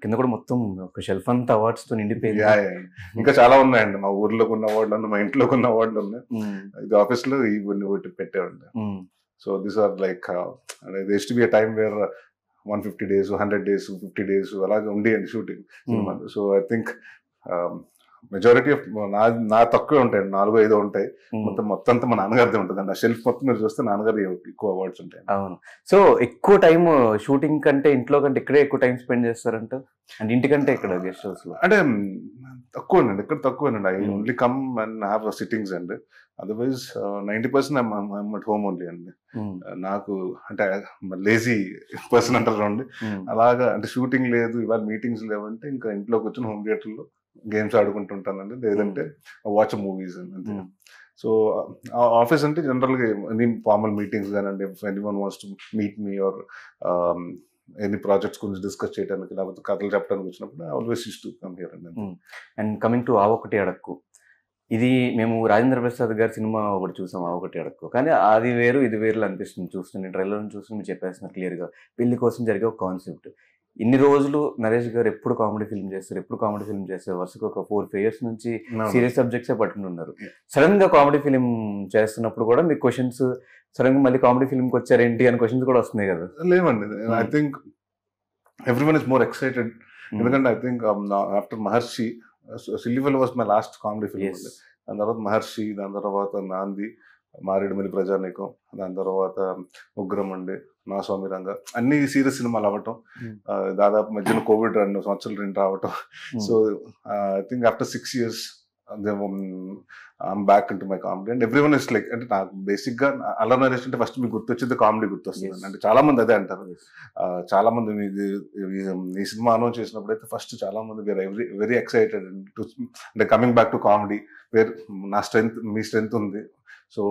కింద కూడా మొత్తం ఒక షెల్ఫ్ అంతా అవార్డ్స్ తో నిండిపోయింది. ఇంకా చాలా ఉన్నాయండి. మా ఊర్లో ఉన్న అవార్డులు ఉన్నాయి, మా ఇంట్లో ఉన్న అవార్డులు ఉన్నాయి. ఇది ఆఫీస్ లో ఇవన్నీ ఒకటి పెట్టేవండి. So this are like there to be a time where 150 days 100 days 50 days అలాగే ఉండేయండి షూటింగ్ సినిమాలు. So I think majority of నా తక్కువే ఉంటాయి, 4-5 ఉంటాయి. మొత్తం అంతా మా నాన్నగారిదే ఉంటుంది అండి. ఆ షెల్ఫ్ మొత్తం మీరు చూస్తే నాన్నగారి ఎక్కువ అవార్డ్స్ ఉంటాయి. అవును. సో ఎక్కువ టైం షూటింగ్ కంటే ఇంట్లో కంటే ఇక్కడే ఎక్కువ టైం స్పెండ్ చేస్తారంట, అంటే ఇంటికంటే ఇక్కడ గెస్ట్ హౌస్ లో? అంటే తక్కువేనండి, ఇక్కడ తక్కువేనండి. I only come and have sittings అండి. Otherwise 90% I'm at home only అండి. నాకు అంటే లేజీ పర్సన్ అంటారు అండి, అలాగా. అంటే షూటింగ్ లేదు, ఇవాళ మీటింగ్స్ లేవంటే ఇంకా ఇంట్లోకి వచ్చిన హోమ్ థియేటర్లో గేమ్స్ ఆడుకుంటుంటానండి, లేదంటే వాచ్ మూవీస్ అంతే. సో ఆఫీస్ అంటే జనరల్గా ఎనీ ఫార్మల్ మీటింగ్స్ కానండి, anyone wants to meet me or any projects గురించి డిస్కస్ చేయడానికి, లేకపోతే కథలు చెప్పడానికి వచ్చినప్పుడు always use to come here అండి. అండ్ కమింగ్ టు ఆ ఒకటి అడక్కు, ఇది మేము రాజేంద్ర ప్రసాద్ గారి సినిమా ఒకటి చూసాం, ఆ ఒకటి అడక్కు. కానీ అది వేరు ఇది వేరు అనిపిస్తుంది చూస్తుంది. ట్రైలర్ చూసి మీరు చెప్పేస్తున్నారు క్లియర్గా, పెళ్లి కోసం జరిగే ఒక కాన్సెప్ట్. ఇన్ని రోజులు నరేష్ గారు ఎప్పుడు కామెడీ ఫిల్మ్ చేస్తారు, వరుసగా ఒక 4-5 years నుంచి సీరియస్ సబ్జెక్ట్సే పట్టుకుని ఉన్నారు. సడన్ గా కామెడీ ఫిల్మ్ చేస్తున్నప్పుడు కూడా మీకు క్వశ్చన్స్, సడన్ గా మళ్ళీ కామెడీ ఫిల్మ్కి వచ్చారేంటి అని క్వశ్చన్స్ కూడా వస్తున్నాయి కదా? లేవండి, I think everyone is more excited. ఎందుకంటే ఐ థింక్ ఆఫ్టర్ మహర్షి, సిల్లివెల్ was my last comedy film అండి. దాని తర్వాత మహర్షి, దాని తర్వాత నాంది, మారేడుమిల్లి ప్రజానీకం, దాని తర్వాత ఉగ్రం అండి, నా స్వామి రంగ, అన్ని సీరియస్ సినిమాలు అవ్వటం, దాదాపు మధ్యలో కోవిడ్ 2 సంవత్సరాలు రావటం. So I think after 6 years I'm back into my comedy and everyone is like, అంటే నాకు బేసిక్ గా అల్లరి నరేష్ అంటే ఫస్ట్ మీకు గుర్తొచ్చింది కామెడీ గుర్తొస్తుంది. అంటే చాలా మంది అదే అంటారు. చాలా మంది ఈ సినిమా అనౌన్స్ చేసినప్పుడు అయితే ఫస్ట్ చాలా మంది వెరీ ఎక్సైటెడ్ అంటే coming back to comedy, where నా స్ట్రెంగ్త్ మీ స్ట్రెంగ్త్ ఉంది. సో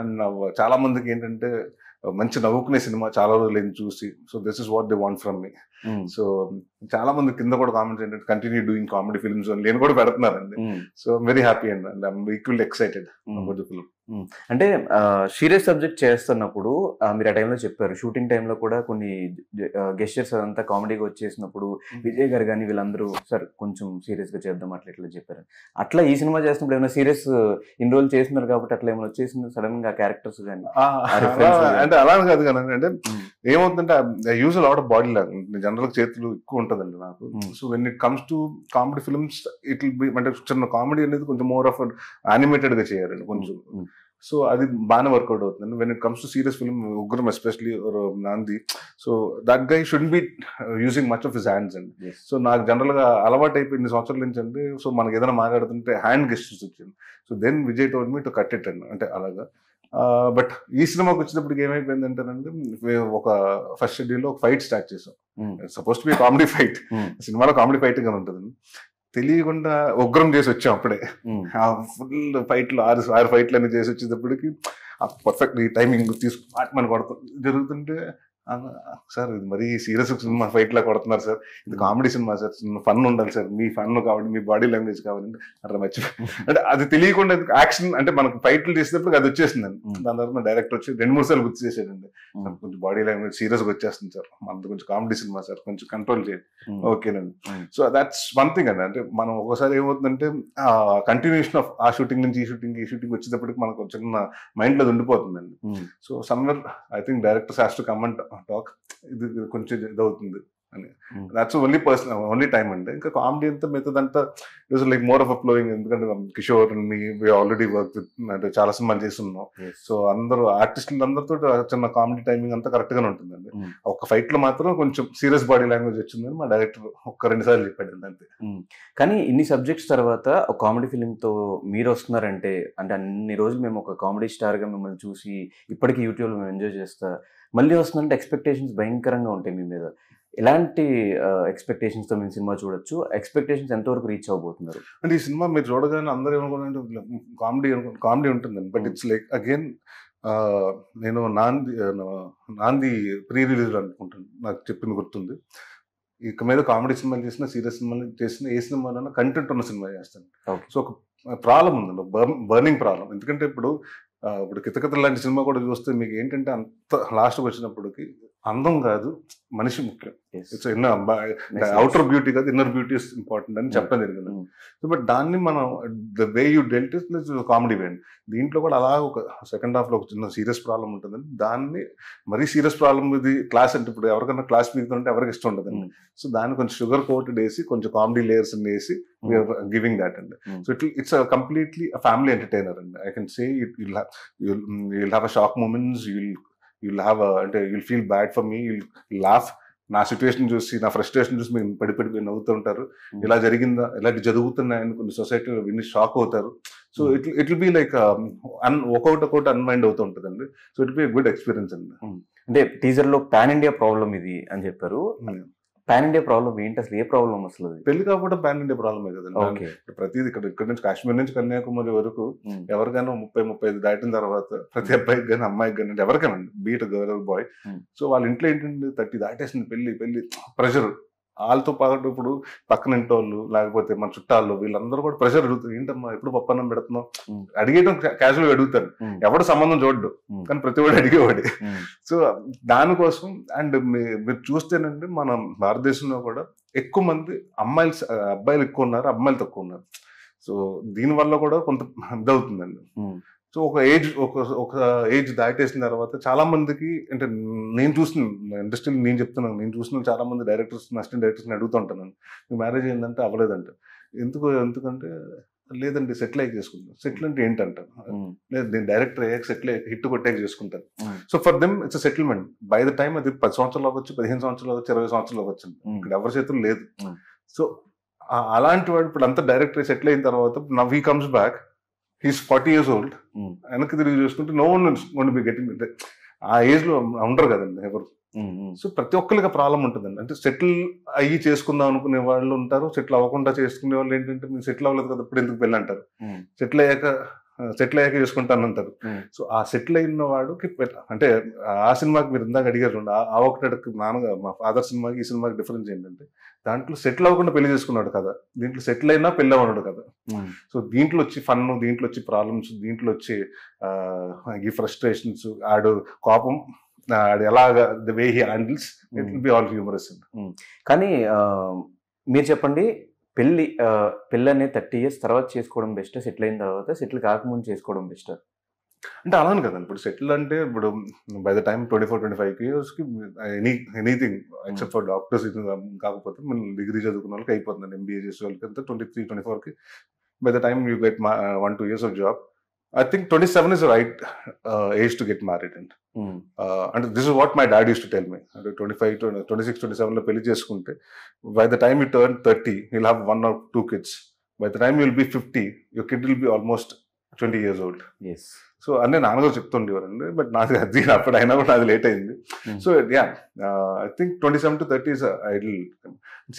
అండ్ చాలా మందికి ఏంటంటే మంచి నవ్వుకునే సినిమా చాలా రోజులు చూసి, so this is what they want from me. So చాలా మంది కింద కూడా కామెంట్స్ ఏంటంటే కంటిన్యూ డూయింగ్ కామెడీ ఫిల్మ్స్ అని నేను కూడా పెడుతున్నారండి. So very happy and I'm equally excited about the film. అంటే సీరియస్ సబ్జెక్ట్ చేస్తున్నప్పుడు మీరు ఆ టైంలో చెప్పారు, షూటింగ్ టైంలో కూడా కొన్ని గెస్చర్స్ అదంతా కామెడీగా వచ్చేసినప్పుడు విజయ్ గారు కానీ వీళ్ళందరూ సార్ కొంచెం సీరియస్ గా చేద్దాం అట్లా ఇట్లా చెప్పారు. అట్లా ఈ సినిమా చేసినప్పుడు ఏమైనా సీరియస్ ఇన్ని రోజులు చేస్తున్నారు కాబట్టి అట్లా ఏమైనా వచ్చేసింది సడన్ గా క్యారెక్టర్స్ కానీ? అంటే అలా కాదు కానీ అంటే ఏమవుతుందంటే use lot of body language, general చేతులు ఎక్కువ ఉంటుందండి నాకు. So when it comes to comedy films it will be, అంటే చిన్న కామెడీ అనేది కొంచెం మోర్ ఆఫ్ యానిమేటెడ్ గా చేయాలండి కొంచెం. సో అది బాగానే వర్కౌట్ అవుతుంది. When it comes to serious film, Ugram especially Naandhi, so that guy should be using much of his hands అండి. సో నాకు జనరల్ గా అలవాటు అయిపోయింది సంవత్సరాల నుంచి అండి. సో మనకి ఏదైనా మాట్లాడుతుంటే హ్యాండ్ గెస్టర్స్ వచ్చింది. So then Vijay told me to cut it అండి, అంటే అలాగా. బట్ ఈ సినిమాకి వచ్చినప్పటికి ఏమైపోయింది అంటేనండి, ఒక ఫస్ట్ షెడ్యూల్ లో ఒక ఫైట్ స్టార్ట్ చేసాం. Suppose to be comedy fight, సినిమాలో కామెడీ ఫైట్ గా ఉంటుంది. తెలియకుండా ఉగ్రం చేసి వచ్చాం అప్పుడే. ఫుల్ ఫైట్లు 6 ఫైట్లు అన్ని చేసి వచ్చేటప్పటికి పర్ఫెక్ట్ ఈ టైమింగ్ తీసుకు మన కొడతాం జరుగుతుంటే, సార్ ఇది మరీ సీరియస్ సినిమా ఫైట్ లా కొడుతున్నారు సార్, ఇది కామెడీ సినిమా సార్, ఫన్ ఉండాలి సార్, మీ ఫన్ కావాలి, మీ బాడీ లాంగ్వేజ్ కావాలంటే అట్లా మర్చిపోయి, అంటే అది తెలియకుండా యాక్షన్, అంటే మనకు ఫైట్లు చేసేటప్పుడు అది వచ్చేసిందండి. దాని తర్వాత డైరెక్టర్ వచ్చి 2-3 సార్లు గుర్తు చేసాడండి, కొంచెం బాడీ లాంగ్వేజ్ సీరియస్ గా వచ్చేస్తుంది సార్, మనది కొంచెం కామెడీ సినిమా సార్, కొంచెం కంట్రోల్ చేయండి. ఓకేనండి. సో దాట్స్ వన్ థింగ్ అండి. అంటే మనం ఒకసారి ఏమవుతుందంటే కంటిన్యూషన్ ఆఫ్ ఆ షూటింగ్ నుంచి ఈ షూటింగ్ వచ్చేటప్పటికి మనకు చిన్న మైండ్ లో ఉండిపోతుందండి. So somewhere I think directors has to come and talk, ఇది కొంచెం ఇదవుతుంది అని. దాట్స్ ఓన్లీ టైం అండి. ఇంకా కామెడీ అంతా మిగతాదంతా it like more of a flowing. ఎందుకంటే కిషోర్ ఆల్రెడీ వర్క్ అంటే చాలా సినిమాలు చేస్తున్నాం. సో అందరూ ఆర్టిస్టులు అందరితో చిన్న కామెడీ టైమింగ్ అంతా కరెక్ట్ గానే ఉంటుందండి. ఒక ఫైట్ లో మాత్రం కొంచెం సీరియస్ బాడీ లాంగ్వేజ్ వచ్చిందని మా డైరెక్టర్ 1-2 సార్లు చెప్పాడు అంతే. కానీ ఇన్ని సబ్జెక్ట్స్ తర్వాత ఒక కామెడీ ఫిల్మ్ తో మీరు వస్తున్నారంటే, అంటే అన్ని రోజులు మేము ఒక కామెడీ స్టార్ గా మిమ్మల్ని చూసి ఇప్పటికీ యూట్యూబ్ లో మేము ఎంజాయ్ చేస్తా, మళ్ళీ వస్తుందంటే ఎక్స్పెక్టేషన్స్ భయంకరంగా ఉంటాయి మీ మీద. ఎలాంటి ఎక్స్పెక్టేషన్స్ తో మేము సినిమా చూడొచ్చు, ఎక్స్పెక్టేషన్స్ ఎంతవరకు రీచ్ అవబోతున్నారు? అంటే ఈ సినిమా మీరు చూడగానే అందరూ ఏమనుకుంటే కామెడీ ఉంటుందండి. బట్ ఇట్స్ లైక్ అగైన్ నేను నాంది ప్రీ రిలీజ్ అనుకుంటాను, నాకు చెప్పింది గుర్తుంది. ఇక మీద కామెడీ సినిమాలు చేసినా సీరియస్ సినిమాలు చేసినా ఏ సినిమాలైనా కంటెంట్ ఉన్న సినిమా చేస్తాను. సో ఒక ప్రాబ్లం ఉందండి, బర్నింగ్ ప్రాబ్లం. ఎందుకంటే ఇప్పుడు కితకిత లాంటి సినిమా కూడా చూస్తే మీకు ఏంటంటే అంత లాస్ట్కి వచ్చినప్పటికి అందం కాదు, మనిషి ముఖ్యం. Yes. ఇట్స్ అవుటర్ బ్యూటీ కాదు, ఇన్నర్ బ్యూటీ ఇస్ ఇంపార్టెంట్ అని చెప్పడం జరిగింది. సో బట్ దాన్ని మనం the way you dealt is comedy way. దీంట్లో కూడా అలా ఒక సెకండ్ హాఫ్ లో ఒక చిన్న సీరియస్ ప్రాబ్లం ఉంటుందండి. దాన్ని మరీ సీరియస్ ప్రాబ్లం ఇది క్లాస్ అంటే ఇప్పుడు ఎవరికైనా క్లాస్ పీకుతుంటే ఎవరికి ఇష్టం ఉండదండి. సో దాన్ని కొంచెం షుగర్ కోటెడ్ వేసి కొంచెం కామెడీ లేయర్స్ వేసి గివింగ్ దాట్ అండి. So it's completely family entertainer అండి. I can say you'll have a shock moments, you'll have అంటే you'll feel bad for me, you'll laugh. నా సిచ్యువేషన్ చూసి, నా ఫ్రస్ట్రేషన్ చూసి మీరు పడి నవ్వుతూ ఉంటారు. ఇలా జరిగిందా, ఇలాంటి జరుగుతున్నాయని కొన్ని సొసైటీలో విని షాక్ అవుతారు. So it will be like ఒక్కొక్కటి అన్మైండ్ అవుతూ ఉంటుందండి. So it be good experience అండి. అంటే టీజర్ లో పాన్ ఇండియా ప్రాబ్లం ఇది అని చెప్పారు. పాన్ ఇండియా ప్రాబ్లం ఏంటి అసలు? ఏ ప్రాబ్లం అసలు? పెళ్లి కాకపోతే పాన్ ఇండియా ప్రాబ్లమే కదండి. ప్రతిది ఇక్కడ నుంచి కాశ్మీర్ నుంచి కన్యాకుమారి వరకు ఎవరికైనా 30-35 దాటిన తర్వాత ప్రతి అబ్బాయికి కానీ అమ్మాయికి కానీ ఎవరికైనా బీట్ గర్ల్ బాయ్, సో వాళ్ళ ఇంట్లో ఏంటంటే 30 దాటేసింది పెళ్లి ప్రెషర్. వాళ్ళతో పాటు ఇప్పుడు పక్కన ఇంటోళ్ళు లేకపోతే మన చుట్టాలు వీళ్ళందరూ కూడా ప్రెషర్ అడుగుతారు. ఏంటమ్మా ఎప్పుడు పప్పన్నం పెడుతున్నావు అడిగేయడం క్యాజువల్గా అడుగుతారు. ఎవడు సంబంధం చూడ్డు కానీ ప్రతి వాడు అడిగేవాడి. సో దానికోసం అండ్ మీరు చూస్తేనండి మన భారతదేశంలో కూడా ఎక్కువ మంది అబ్బాయిలు ఎక్కువ ఉన్నారు, అమ్మాయిలు తక్కువ ఉన్నారు. సో దీనివల్ల కూడా కొంత ఇదవుతుందండి. సో ఒక ఏజ్ దాటేసిన తర్వాత చాలా మందికి అంటే నేను చూసిన ఇండస్ట్రీలో నేను చూసిన చాలా మంది డైరెక్టర్స్, అసిస్టెంట్ డైరెక్టర్స్ని అడుగుతూ ఉంటాను, మీ మ్యారేజ్ ఏంటంటే అవ్వలేదంట. ఎందుకంటే లేదండి సెటిల్ అయ్యి చేసుకుంటాను. సెటిల్ అంటే ఏంటంటారు, లేదు నేను డైరెక్టర్ అయ్యాక సెటిల్ అయ్యాక హిట్ కొట్టాక చేసుకుంటాను. So for them it's settlement. By the time అది 10 సంవత్సరాలు అవ్వచ్చు, 15 సంవత్సరాలు అవ్వచ్చు, 20 సంవత్సరాలు అవ్వచ్చు. ఇక్కడ ఎవరి చేతులు లేదు. సో అలాంటి వాడు ఇప్పుడు అంతా డైరెక్టర్ సెటిల్ అయిన తర్వాత now he comes back, he's 40 years old. వెనక్కి తిరిగి చూసుకుంటే నో వన్ బి గెటింగ్. ఆ ఏజ్ లో ఉండరు కదండి ఎవరు. సో ప్రతి ఒక్కరికి ప్రాబ్లం ఉంటుందండి. అంటే సెటిల్ అయ్యి చేసుకుందాం అనుకునే వాళ్ళు ఉంటారు, సెటిల్ అవ్వకుండా చేసుకునే వాళ్ళు ఏంటంటే మీరు సెటిల్ అవ్వలేదు కదా ఇప్పుడు ఎందుకు పెళ్ళి అంటారు, సెటిల్ అయ్యాక చేసుకుంటాను అంటారు. సో ఆ సెటిల్ అయిన వాడుకి అంటే ఆ సినిమాకి మీరు ఇందాక అడిగారు చూడండి, ఆ ఒకటి మా ఫాదర్ సినిమాకి ఈ సినిమాకి డిఫరెన్స్ ఏంటంటే దాంట్లో సెటిల్ అవ్వకుండా పెళ్లి చేసుకున్నాడు కదా, దీంట్లో సెటిల్ అయినా పెళ్ళి అవ్వడు కదా. సో దీంట్లో వచ్చి ఫన్, దీంట్లో వచ్చి ప్రాబ్లమ్స్, దీంట్లో వచ్చి ఈ ఫ్రస్ట్రేషన్స్, ఆడు కోపం, ఆడు ఎలాగా the way he handles, it will be all humorous. కానీ మీరు చెప్పండి, పెళ్ళి అనేది 30 years తర్వాత చేసుకోవడం బెస్ట్, సెటిల్ అయిన తర్వాత, సెటిల్ కాకముందు చేసుకోవడం బెస్ట్? అంటే అలానే కదండి. ఇప్పుడు సెటిల్ అంటే ఇప్పుడు by the time 24-25 years anything except for doctors కాకపోతే మనం డిగ్రీ చదువుకున్న వాళ్ళకి అయిపోతుంది. ఎంబీఏ చేసే వాళ్ళకి అంతా 23-24కి by the time you get 1-2 years of job. I think 27 is the right age to get married. And this is what my dad used to tell me. 26-27 లో పెళ్లి చేసుకుంటే by the time you turn 30 you'll have 1 or 2 kids. By the time you'll be 50 your kid will be almost 20 years old. Yes. So అన్నీ నాన్నగారు చెప్తుండేవారండి. But నాది అది అప్పుడు అయినా కూడా అది లేట్ అయింది. So I think 27 to 30 is ideal.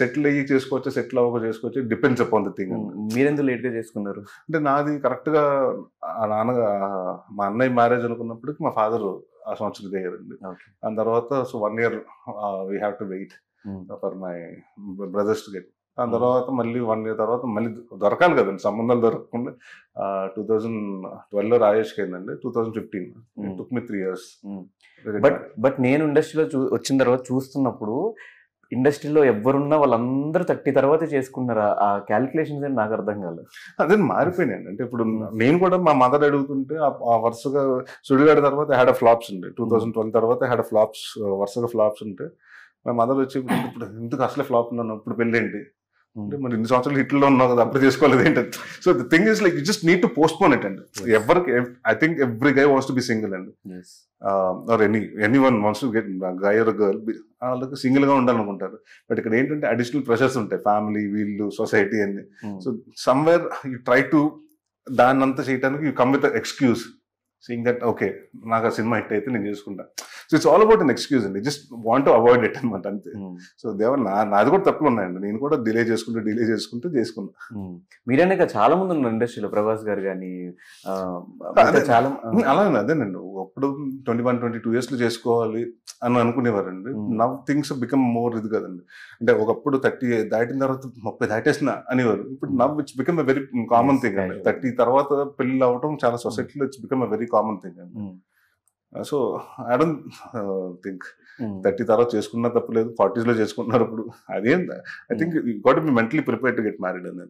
Settle అయ్యి చేసుకోవచ్చు, సెటిల్ అవ్వక చేసుకోవచ్చు, డిపెండ్స్ అపాన్ ద థింగ్. మీరెందుకు లేట్ గా చేసుకున్నారు? అంటే నాది కరెక్ట్ గా మా అన్నయ్య మ్యారేజ్ అనుకున్నప్పటికి మా ఫాదర్ ఆ సంవత్సరం దిగారండి. దాని తర్వాత so 1 year we have to wait for my brothers to get. దాని తర్వాత మళ్ళీ 1 year తర్వాత మళ్ళీ దొరకాలి కదండి, సంబంధాలు దొరకకుండా 2012లో రాజేష్కి అయిందండి. 2015 టుక్ మీ 3 years. బట్ నేను ఇండస్ట్రీలో వచ్చిన తర్వాత చూస్తున్నప్పుడు ఇండస్ట్రీలో ఎవరున్నా వాళ్ళందరూ 30 తర్వాత చేసుకున్నారు. ఆ క్యాలిక్యులేషన్స్ అని నాకు అర్థం కాలేదు. అదే మారిపోయినాయండి. అంటే ఇప్పుడు నేను కూడా మా మదర్ అడుగుతుంటే ఆ వరుసగా సుడిగాడి తర్వాత హ్యాడ్ ఫ్లాప్స్ ఉండే, 2012 తర్వాత హ్యాడ్ ఫ్లాప్స్, వరుసగా ఫ్లాప్స్ ఉంటే మా మదర్ వచ్చి ఇప్పుడు ఎందుకు అసలే ఫ్లాప్ ఉన్నాను, ఇప్పుడు పెళ్ళేంటి అంటే మరి ఇన్ని సంవత్సరాలు హిట్లో ఉన్నావు కదా అప్పుడు చేసుకోలేదు ఏంటంటే. So the thing is like you just need to postpone it అండి. ఎవరికి I think every guy wants to be single అండి, or anyone wants to get guy or girl, వాళ్ళకి సింగిల్ గా ఉండాలనుకుంటారు. బట్ ఇక్కడ ఏంటంటే అడిషనల్ ప్రెషర్స్ ఉంటాయి, family, వీళ్ళు, సొసైటీ అన్ని. So somewhere you try to దాన్ని అంతా చేయడానికి you come with excuse seeing that okay నాకు ఆ సినిమా హిట్ అయితే నేను చేసుకుంటా. So it's all about an excuse అండి, just want to avoid it అనమాట అంతే. సో దేవర్ నాది కూడా తప్పులు ఉన్నాయండి, నేను కూడా డిలే చేసుకుంటూ చేసుకున్నా. మీరనే చాలా మంది ఉన్నారు ఇండస్ట్రీలో, ప్రభాస్ గారు కానీ చాలా అలానే. అదేనండి అప్పుడు 21-22 years లో చేసుకోవాలి అని అనుకునేవారండి. నవ్ థింగ్స్ బికమ్ మోర్ ఇది కదండి. అంటే ఒకప్పుడు 30 దాటిన తర్వాత 30 దాటేసిన అనేవారు. ఇప్పుడు now it's become a very common thing అండి. 30 తర్వాత పెళ్లి అవ్వడం చాలా సొసైటీలో it's become a very common thing అండి. సో ఐ డోంట్ థింక్ 30 తర్వాత చేసుకున్నా తప్పలేదు, 40s లో చేసుకుంటున్నారు ఇప్పుడు. అదేం I think got be mentally prepared to get married అని.